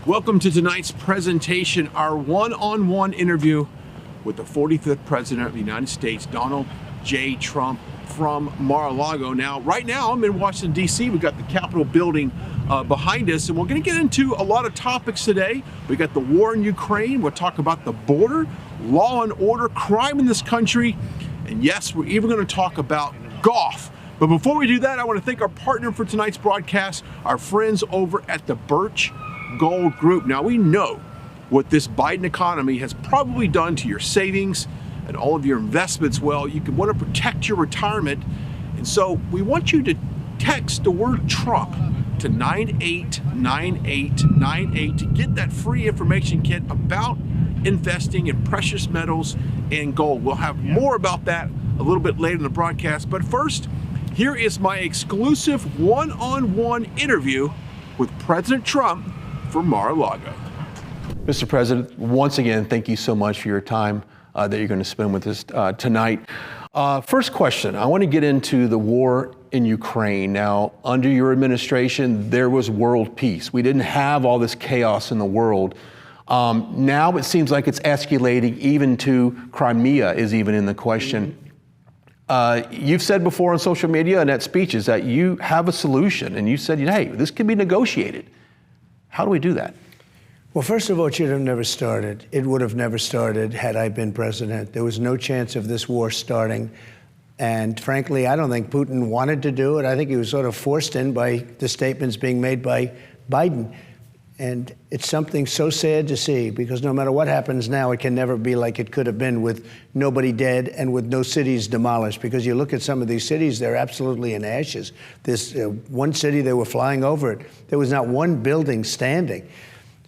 Welcome to tonight's presentation, our one-on-one interview with the 45th President of the United States, Donald J. Trump from Mar-a-Lago. Now, right now, I'm in Washington, D.C. We've got the Capitol building behind us, and we're going to get into a lot of topics today. We got the war in Ukraine. We'll talk about the border, law and order, crime in this country, and yes, we're even going to talk about golf. But before we do that, I want to thank our partner for tonight's broadcast, our friends over at the Birch Gold Group. Now, we know what this Biden economy has probably done to your savings and all of your investments. Well, you could want to protect your retirement, and so we want you to text the word Trump to 989898 to get that free information kit about investing in precious metals and gold. We'll have more about that a little bit later in the broadcast, but first, here is my exclusive one-on-one interview with President Trump from Mar-a-Lago. Mr. President, once again, thank you so much for your time that you're going to spend with us tonight. First question, I want to get into the war in Ukraine. Now, under your administration, there was world peace. We didn't have all this chaos in the world. Now it seems like it's escalating even to Crimea is even in the question. You've said before on social media and at speeches that you have a solution, and you said, hey, this can be negotiated. How do we do that? Well, first of all, it should have never started. It would have never started had I been president. There was no chance of this war starting. And frankly, I don't think Putin wanted to do it. I think he was sort of forced in by the statements being made by Biden. And it's something so sad to see, because no matter what happens now, it can never be like it could have been, with nobody dead and with no cities demolished. Because you look at some of these cities, they're absolutely in ashes. This one city, they were flying over it. There was not one building standing.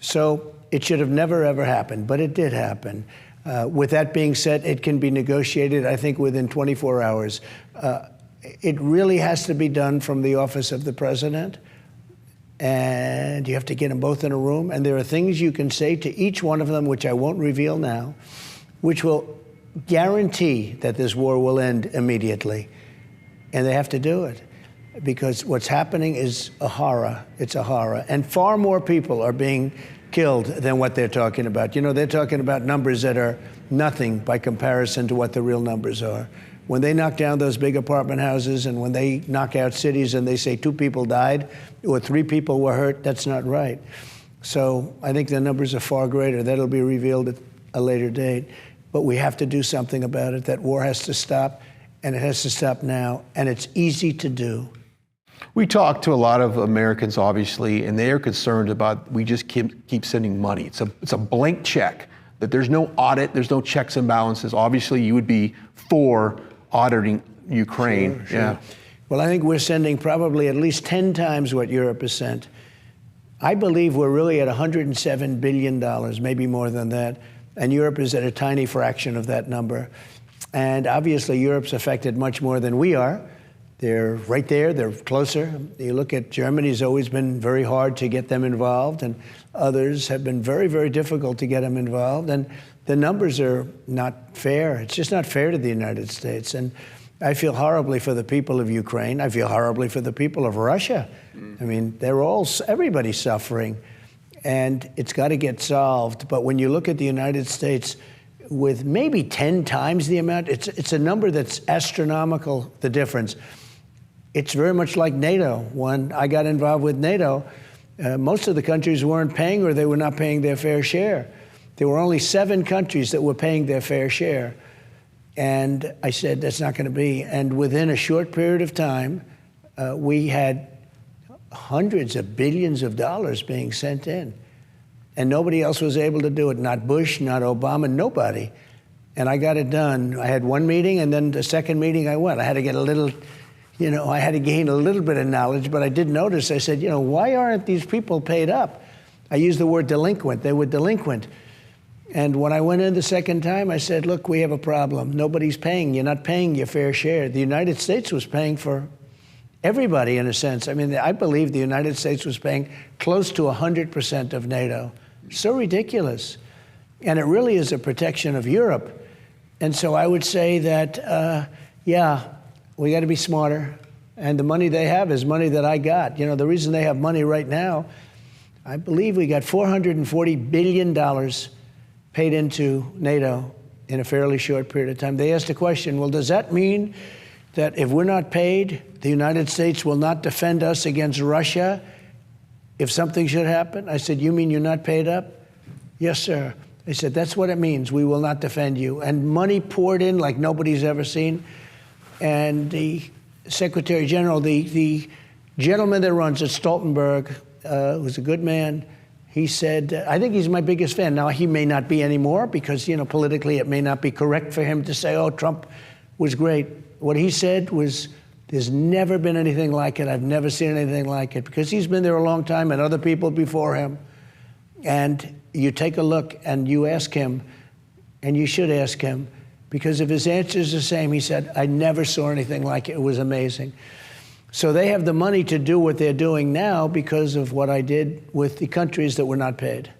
So it should have never, ever happened, but it did happen. With that being said, it can be negotiated, I think, within 24 hours. It really has to be done from the office of the president. And you have to get them both in a room. And there are things you can say to each one of them, which I won't reveal now, which will guarantee that this war will end immediately. And they have to do it, because what's happening is a horror. It's a horror. And far more people are being killed than what they're talking about. You know, they're talking about numbers that are nothing by comparison to what the real numbers are. When they knock down those big apartment houses, and when they knock out cities and they say 2 people died or 3 people were hurt, that's not right. So I think the numbers are far greater. That'll be revealed at a later date. But we have to do something about it. That war has to stop, and it has to stop now, and it's easy to do. We talk to a lot of Americans, obviously, and they are concerned about we just keep sending money. It's a blank check, that there's no audit, there's no checks and balances. Obviously, you would be for auditing Ukraine. Sure. Yeah. Well, I think we're sending probably at least 10 times what Europe has sent. I believe we're really at $107 billion, maybe more than that. And Europe is at a tiny fraction of that number. And obviously, Europe's affected much more than we are. They're right there, they're closer. You look at Germany, it's always been very hard to get them involved, and others have been very, very difficult to get them involved. And the numbers are not fair. It's just not fair to the United States. And I feel horribly for the people of Ukraine. I feel horribly for the people of Russia. I mean, everybody's suffering, and it's got to get solved. But when you look at the United States, with maybe 10 times the amount, it's a number that's astronomical, the difference. It's very much like NATO. When I got involved with NATO, most of the countries weren't paying, or they were not paying their fair share. There were only 7 countries that were paying their fair share. And I said, that's not going to be. And within a short period of time, we had hundreds of billions of dollars being sent in. And nobody else was able to do it. Not Bush, not Obama, nobody. And I got it done. I had one meeting, and then the second meeting I went. I had to get a little, I had to gain a little bit of knowledge, but I did notice, I said, why aren't these people paid up? I used the word delinquent. They were delinquent. And when I went in the second time, I said, look, we have a problem. Nobody's paying. You're not paying your fair share. The United States was paying for everybody, in a sense. I mean, I believe the United States was paying close to 100% of NATO. So ridiculous. And it really is a protection of Europe. And so I would say that, we got to be smarter. And the money they have is money that I got. The reason they have money right now, I believe we got $440 billion paid into NATO in a fairly short period of time. They asked the question, well, does that mean that if we're not paid, the United States will not defend us against Russia if something should happen? I said, you mean you're not paid up? Yes, sir. They said, that's what it means. We will not defend you. And money poured in like nobody's ever seen. And the Secretary General, the gentleman that runs it, Stoltenberg, who's a good man, he said, I think he's my biggest fan. Now, he may not be anymore because, politically it may not be correct for him to say, oh, Trump was great. What he said was, there's never been anything like it. I've never seen anything like it, because he's been there a long time and other people before him. And you take a look and you ask him, and you should ask him, because if his answer is the same, he said, I never saw anything like it. It was amazing. So they have the money to do what they're doing now because of what I did with the countries that were not paid.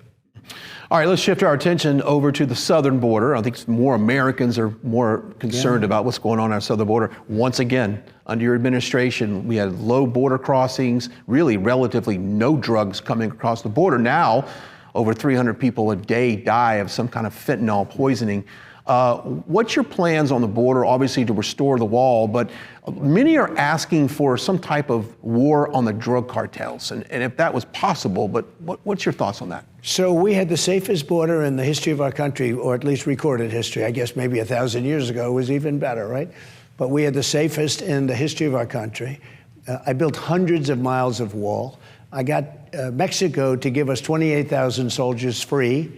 All right, let's shift our attention over to the southern border. I think more Americans are more concerned about what's going on our southern border. Once again, under your administration, we had low border crossings, really relatively no drugs coming across the border. Now, over 300 people a day die of some kind of fentanyl poisoning. What's your plans on the border, obviously, to restore the wall, but many are asking for some type of war on the drug cartels, and if that was possible, but what's your thoughts on that? So we had the safest border in the history of our country, or at least recorded history. I guess maybe 1,000 years ago it was even better, right? But we had the safest in the history of our country. I built hundreds of miles of wall. I got Mexico to give us 28,000 soldiers free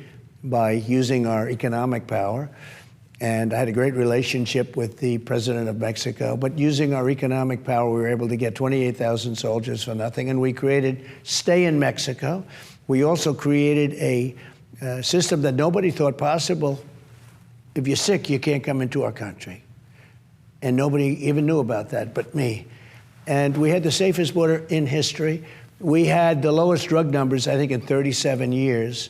by using our economic power. And I had a great relationship with the president of Mexico. But using our economic power, we were able to get 28,000 soldiers for nothing. And we created Stay in Mexico. We also created a system that nobody thought possible. If you're sick, you can't come into our country. And nobody even knew about that but me. And we had the safest border in history. We had the lowest drug numbers, I think, in 37 years.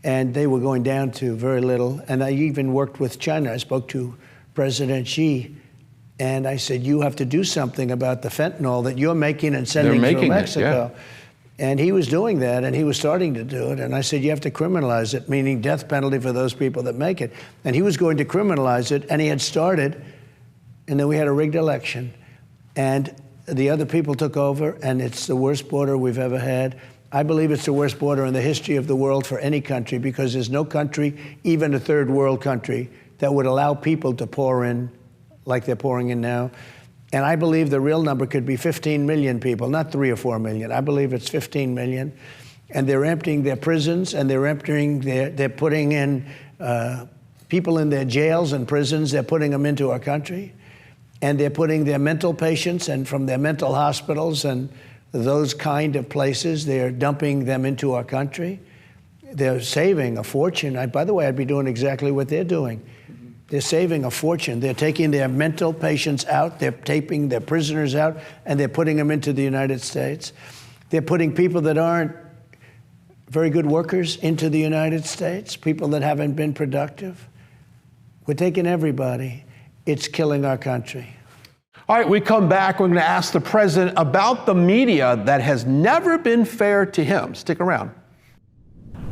And they were going down to very little. And I even worked with China. I spoke to President Xi, and I said, you have to do something about the fentanyl that you're making and sending through Mexico. And he was doing that, and he was starting to do it. And I said, you have to criminalize it, meaning death penalty for those people that make it. And he was going to criminalize it, and he had started, and then we had a rigged election. And the other people took over, and it's the worst border we've ever had. I believe it's the worst border in the history of the world for any country, because there's no country, even a third world country, that would allow people to pour in like they're pouring in now. And I believe the real number could be 15 million people, not 3 or 4 million. I believe it's 15 million. And they're emptying their prisons, and they're putting in people in their jails and prisons. They're putting them into our country. And they're putting their mental patients, and from their mental hospitals and those kind of places, they're dumping them into our country. They're saving a fortune. By the way, I'd be doing exactly what they're doing. They're saving a fortune. They're taking their mental patients out, they're taping their prisoners out, and they're putting them into the United States. They're putting people that aren't very good workers into the United States, people that haven't been productive. We're taking everybody. It's killing our country. All right, we come back. We're going to ask the president about the media that has never been fair to him. Stick around.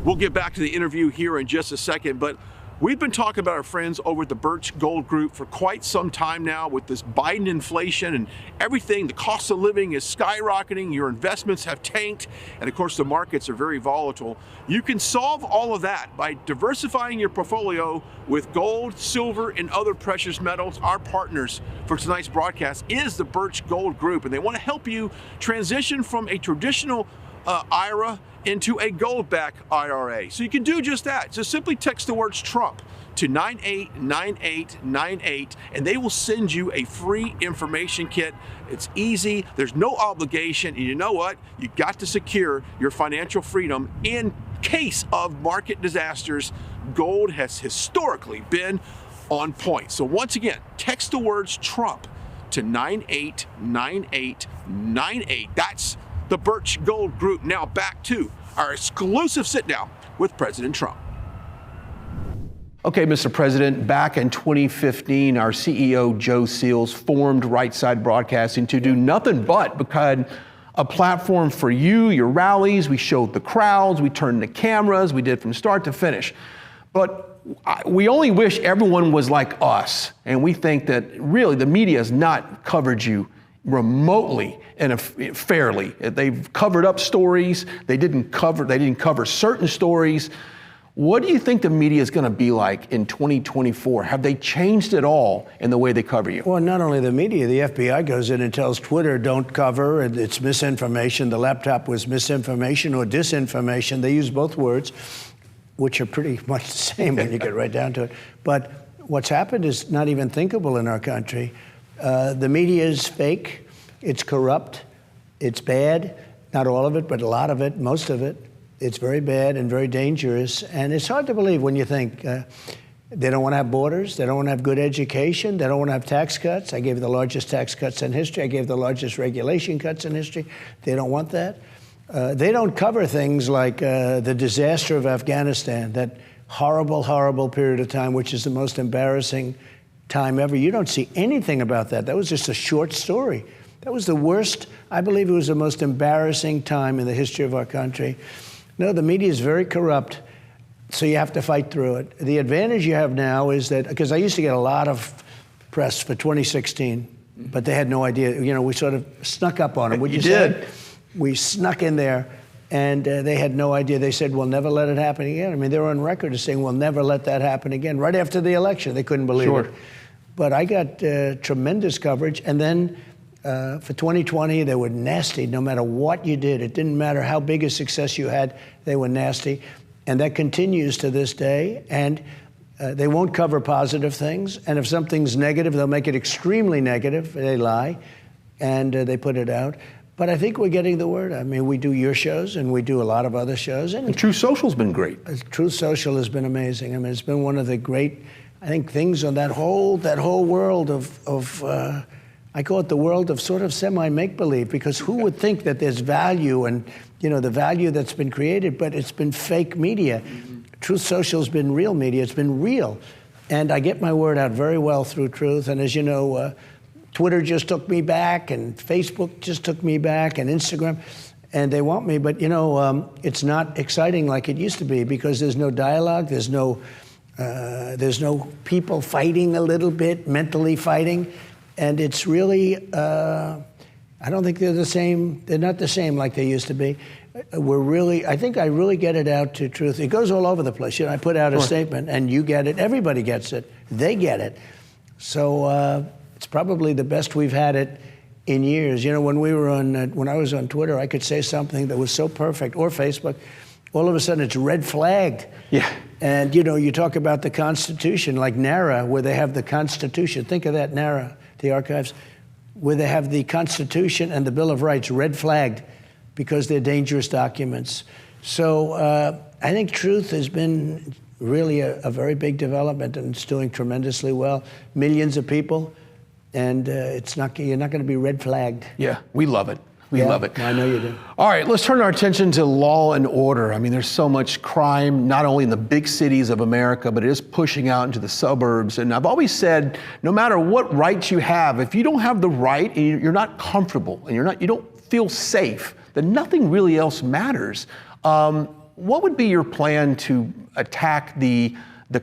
We'll get back to the interview here in just a second, but we've been talking about our friends over at the Birch Gold Group for quite some time now with this Biden inflation and everything. The cost of living is skyrocketing. Your investments have tanked. And of course, the markets are very volatile. You can solve all of that by diversifying your portfolio with gold, silver, and other precious metals. Our partners for tonight's broadcast is the Birch Gold Group, and they want to help you transition from a traditional IRA into a gold-backed IRA. So you can do just that. Just simply text the words Trump to 989898, and they will send you a free information kit. It's easy, there's no obligation, and you know what? You got to secure your financial freedom in case of market disasters. Gold has historically been on point. So once again, text the words Trump to 989898. That's the Birch Gold Group. Now back to our exclusive sit-down with President Trump. Okay, Mr. President, back in 2015, our CEO, Joe Seals, formed Right Side Broadcasting to do nothing but become a platform for you, your rallies. We showed the crowds, we turned the cameras, we did from start to finish. But we only wish everyone was like us. And we think that really the media has not covered you remotely and fairly. They've covered up stories. They didn't cover certain stories. What do you think the media is going to be like in 2024? Have they changed at all in the way they cover you? Well, not only the media, the FBI goes in and tells Twitter, don't cover, and it's misinformation. The laptop was misinformation or disinformation. They use both words, which are pretty much the same when you get right down to it. But what's happened is not even thinkable in our country. The media is fake, it's corrupt, it's bad. Not all of it, but a lot of it, most of it. It's very bad and very dangerous. And it's hard to believe when you think they don't want to have borders, they don't want to have good education, they don't want to have tax cuts. I gave the largest tax cuts in history. I gave the largest regulation cuts in history. They don't want that. They don't cover things like the disaster of Afghanistan, that horrible, horrible period of time, which is the most embarrassing time ever. You don't see anything about that. That was just a short story. That was the worst. I believe it was the most embarrassing time in the history of our country. No, the media is very corrupt, so you have to fight through it. The advantage you have now is that, because I used to get a lot of press for 2016, but they had no idea. You know, we sort of snuck up on them. Would you did. say? We snuck in there, and they had no idea. They said, we'll never let it happen again. I mean, they were on record as saying, we'll never let that happen again. Right after the election, they couldn't believe it. But I got tremendous coverage, and then for 2020, they were nasty no matter what you did. It didn't matter how big a success you had, they were nasty. And that continues to this day. And they won't cover positive things. And if something's negative, they'll make it extremely negative. They lie, and they put it out. But I think we're getting the word. I mean, we do your shows, and we do a lot of other shows. And Truth Social's been great. Truth Social has been amazing. I mean, it's been one of the great, I think, things on that whole world of I call it the world of sort of semi-make-believe, because who would think that there's value and, you know, the value that's been created, but it's been fake media. Truth Social's been real media. It's been real. And I get my word out very well through Truth. And as you know, Twitter just took me back, and Facebook just took me back, and Instagram, and they want me. But, you know, it's not exciting like it used to be, because there's no dialogue, there's no people fighting a little bit, mentally fighting. And it's really, I don't think they're the same. They're not the same like they used to be. I think I really get it out to Truth. It goes all over the place. You know, I put out a statement, and you get it. Everybody gets it. They get it. So it's probably the best we've had it in years. You know, when I was on Twitter, I could say something that was so perfect, or Facebook. All of a sudden, it's red flagged. Yeah. And, you know, you talk about the Constitution, like NARA, where they have the Constitution. Think of that, NARA, the archives, where they have the Constitution and the Bill of Rights red flagged because they're dangerous documents. So I think Truth has been really a very big development, and it's doing tremendously well. Millions of people, and you're not going to be red flagged. Yeah, we love it. We love it. I know you do. All right, let's turn our attention to law and order. I mean, there's so much crime, not only in the big cities of America, but it is pushing out into the suburbs. And I've always said, no matter what rights you have, if you don't have the right and you're not comfortable and you don't feel safe, then nothing really else matters. What would be your plan to attack the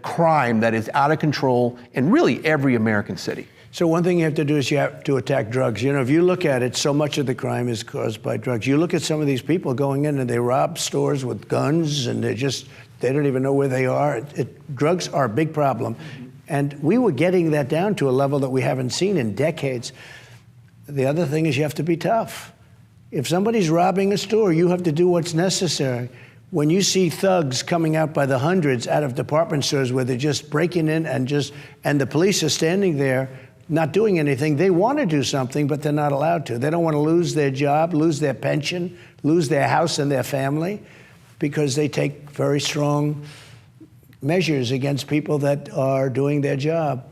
crime that is out of control in really every American city? So one thing you have to do is you have to attack drugs. You know, if you look at it, so much of the crime is caused by drugs. You look at some of these people going in and they rob stores with guns, and they don't even know where they are. Drugs are a big problem. And we were getting that down to a level that we haven't seen in decades. The other thing is you have to be tough. If somebody's robbing a store, you have to do what's necessary. When you see thugs coming out by the hundreds out of department stores where they're just breaking in and the police are standing there not doing anything, they want to do something, but they're not allowed to. They don't want to lose their job, lose their pension, lose their house and their family, because they take very strong measures against people that are doing their job.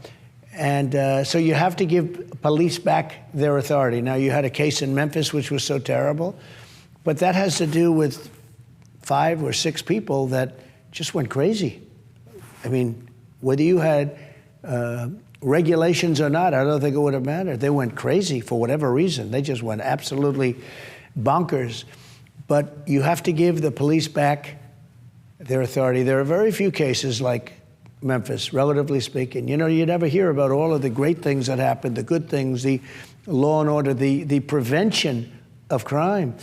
And so you have to give police back their authority. Now, you had a case in Memphis which was so terrible, but that has to do with 5 or 6 people that just went crazy. I mean, whether you had regulations or not, I don't think it would have mattered. They went crazy for whatever reason. They just went absolutely bonkers. But you have to give the police back their authority. There are very few cases like Memphis, relatively speaking. You know, you never hear about all of the great things that happened, the good things, the law and order, the prevention of crime.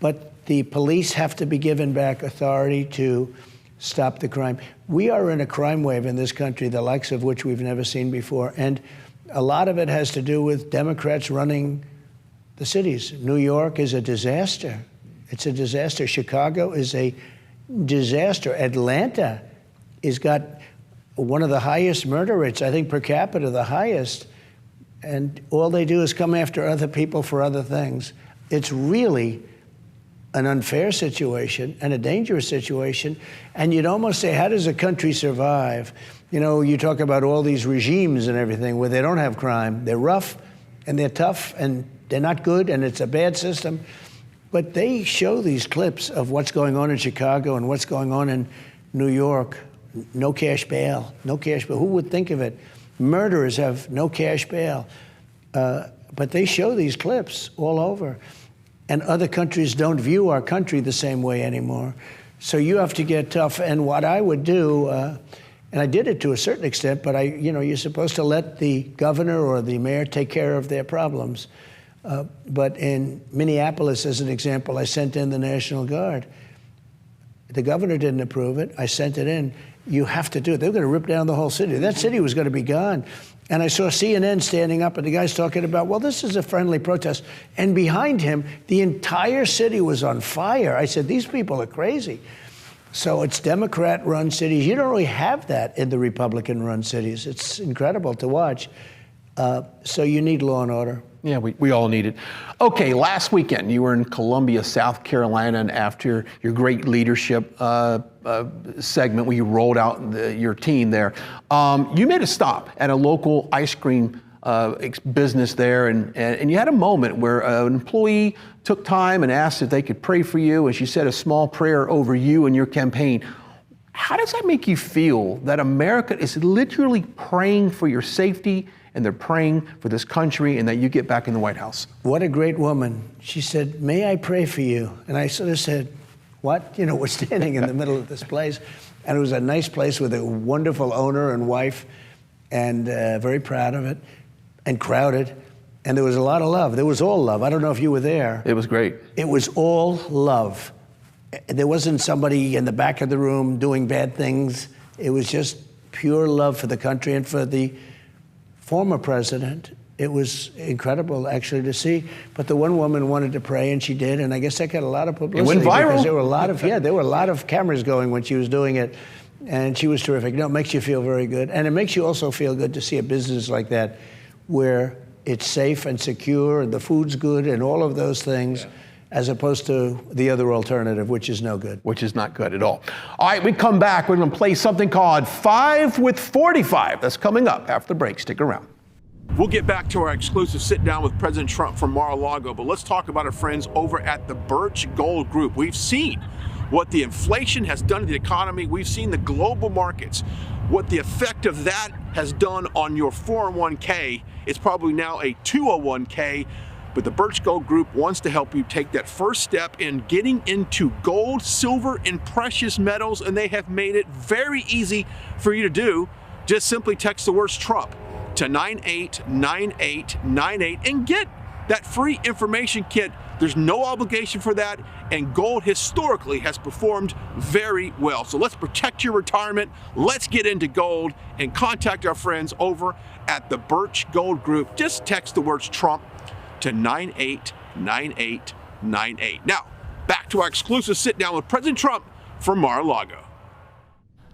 But the police have to be given back authority to stop the crime. We are in a crime wave in this country, the likes of which we've never seen before. And a lot of it has to do with Democrats running the cities. New York is a disaster. It's a disaster. Chicago is a disaster. Atlanta has got one of the highest murder rates, I think per capita, the highest. And all they do is come after other people for other things. It's really an unfair situation and a dangerous situation. And you'd almost say, how does a country survive? You know, you talk about all these regimes and everything where they don't have crime. They're rough and they're tough and they're not good and it's a bad system. But they show these clips of what's going on in Chicago and what's going on in New York. No cash bail, no cash bail. Who would think of it? Murderers have no cash bail. But they show these clips all over. And other countries don't view our country the same way anymore. So you have to get tough. And what I would do, and I did it to a certain extent, but you're supposed to let the governor or the mayor take care of their problems. But in Minneapolis, as an example, I sent in the National Guard. The governor didn't approve it. I sent it in. You have to do it. They're going to rip down the whole city. That city was going to be gone. And I saw CNN standing up, and the guy's talking about, well, this is a friendly protest. And behind him, the entire city was on fire. I said, these people are crazy. So it's Democrat-run cities. You don't really have that in the Republican-run cities. It's incredible to watch. So you need law and order. Yeah, we all need it. Okay, last weekend you were in Columbia, South Carolina, and after your great leadership segment where you rolled out your team there, you made a stop at a local ice cream business there, and you had a moment where an employee took time and asked if they could pray for you, and she said a small prayer over you and your campaign. How does that make you feel that America is literally praying for your safety and they're praying for this country and that you get back in the White House? What a great woman. She said, may I pray for you? And I sort of said, what? You know, we're standing in the middle of this place. And it was a nice place with a wonderful owner and wife and very proud of it and crowded. And there was a lot of love. There was all love. I don't know if you were there. It was great. It was all love. There wasn't somebody in the back of the room doing bad things. It was just pure love for the country and for the former president. It was incredible, actually, to see. But the one woman wanted to pray, and she did. And I guess that got a lot of publicity. It went viral. Because there were a lot of cameras going when she was doing it. And she was terrific. No, it makes you feel very good. And it makes you also feel good to see a business like that where it's safe and secure and the food's good and all of those things, as opposed to the other alternative, which is no good. Which is not good at all. All right, we come back. We're going to play something called 5 with 45. That's coming up after the break. Stick around. We'll get back to our exclusive sit down with President Trump from Mar-a-Lago, but let's talk about our friends over at the Birch Gold Group. We've seen what the inflation has done to the economy. We've seen the global markets, what the effect of that has done on your 401k. It's probably now a 201k. But the Birch Gold Group wants to help you take that first step in getting into gold, silver, and precious metals, and they have made it very easy for you to do. Just simply text the words Trump to 989898 and get that free information kit. There's no obligation for that, and gold historically has performed very well. So let's protect your retirement. Let's get into gold and contact our friends over at the Birch Gold Group. Just text the words Trump to 989898. Now, back to our exclusive sit-down with President Trump from Mar-a-Lago.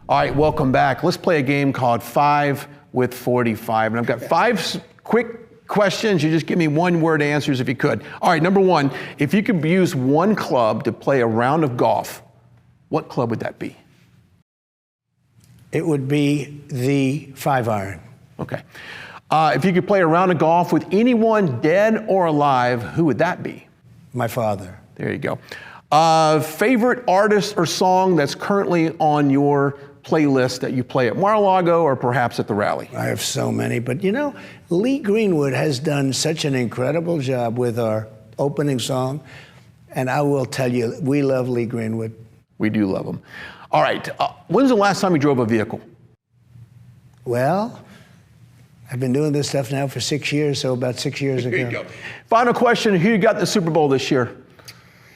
All right, welcome back. Let's play a game called 5 with 45. And I've got 5 quick questions. You just give me one-word answers if you could. All right, number 1, if you could use one club to play a round of golf, what club would that be? It would be the 5-iron. Okay. If you could play a round of golf with anyone dead or alive, who would that be? My father. There you go. Favorite artist or song that's currently on your playlist that you play at Mar-a-Lago or perhaps at the rally? I have so many, but you know, Lee Greenwood has done such an incredible job with our opening song. And I will tell you, we love Lee Greenwood. We do love him. All right. When's the last time you drove a vehicle? Well, I've been doing this stuff now for 6 years, so about 6 years ago. Here you go. Final question, who you got in the Super Bowl this year?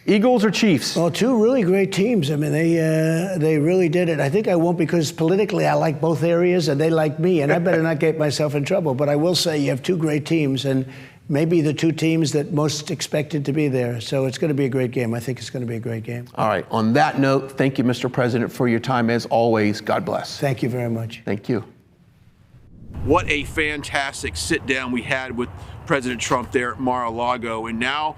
Eagles or Chiefs? Well, two really great teams. I mean, they really did it. I think I won't because politically I like both areas and they like me, and I better not get myself in trouble. But I will say you have two great teams, and maybe the two teams that most expected to be there. So it's going to be a great game. I think it's going to be a great game. All right. On that note, thank you, Mr. President, for your time as always. God bless. Thank you very much. Thank you. What a fantastic sit down we had with President Trump there at Mar-a-Lago. And now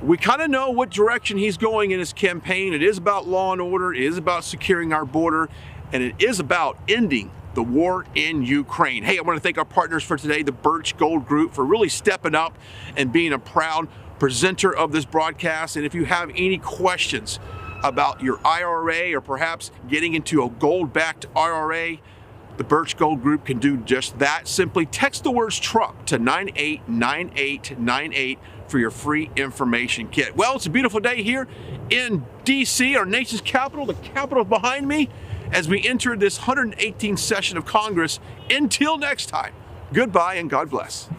we kind of know what direction he's going in his campaign. It is about law and order. It is about securing our border. And it is about ending the war in Ukraine. Hey, I want to thank our partners for today, the Birch Gold Group, for really stepping up and being a proud presenter of this broadcast. And if you have any questions about your IRA or perhaps getting into a gold-backed IRA, the Birch Gold Group can do just that. Simply text the words Trump to 989898 for your free information kit. Well, it's a beautiful day here in D.C., our nation's capital. The capital behind me as we enter this 118th session of Congress. Until next time, goodbye and God bless.